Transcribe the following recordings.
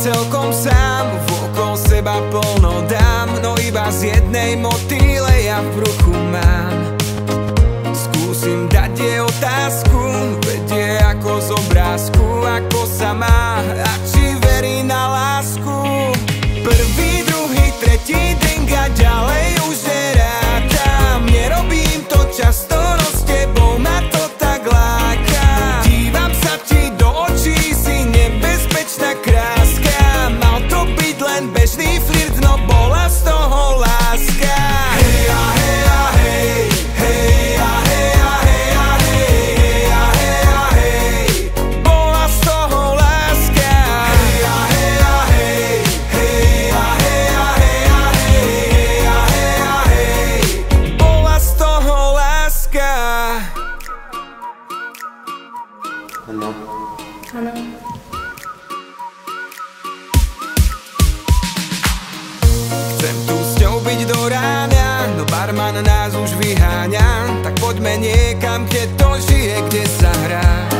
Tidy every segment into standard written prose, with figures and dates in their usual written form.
celkom sám, vôkol seba plno dám, no iba z jednej motýle ja v bruchu mám. Skúsim dať jej otázku, vedie ako z obrázku, ako sa má a či verí na lásku. Prvý, druhý, tretí drink a ďalej už nerátam. Nerobím to často, no s tebou ma to tak láka. Dívam sa ti do očí, si nebezpečná kráska. Mal to byť len bežný flirt, no bola z toho láska. Hej a hej a hej, hej a hej a hej a hej, hej a hej a hej, bola z toho láska. Hej a hej a hej, hej a hej a hej a hej, hej a hej a hej, bola z toho láska. Áno. Áno. Chcem tu s ňou byť do rána, no barman nás už vyháňa. Tak poďme niekam, kde to žije, kde sa hrá.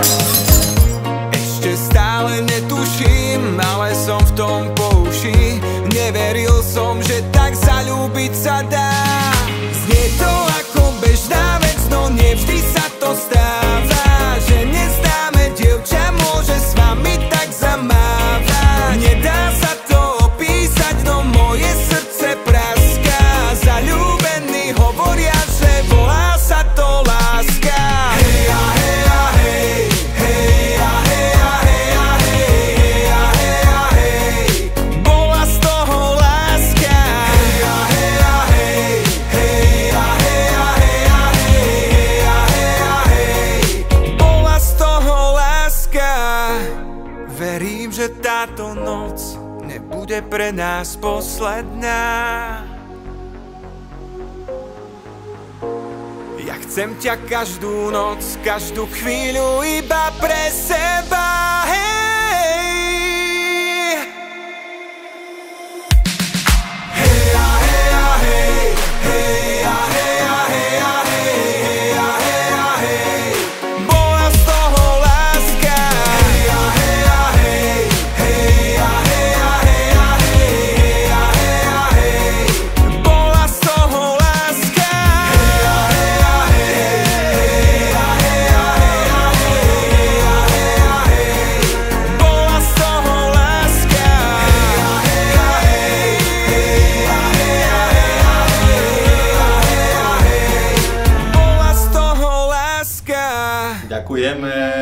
Ešte stále netuším, ale som v tom po uši. Neveril som, že tak zaľúbiť sa dá. Znie to ako bežná vec, no nevždy sa to stáva. Že neznáme dievča môže s vami tak zamávať. Nedá sa to opísať, no moje srdce praská. Zaľúbení hovoria, že volá sa to láska. Hej a hej a hej, hej a hej a hej a hej, hej a hej a hej, bola z toho láska. Hej a hej a hej, hej a hej a hej a hej, hej a hej a hej, bola z toho láska. Verím, že táto noc nebude pre nás posledná. Ja chcem ťa každú noc, každú chvíľu iba pre seba. Hej! Hej a hej a hej, hej a hej a hej a hej, hej a hej a hej, bola z toho láska. Hej a hej a hej, hej a hej a hej a hej, hej a hej a hej, bola z toho láska. Hej a hej a hej, hej a hej a hej a hej, hej a hej a hej, bola z toho láska. Hej a hej a hej, hej a hej a hej a hej, hej a hej, bola z toho láska. Ďakujeme.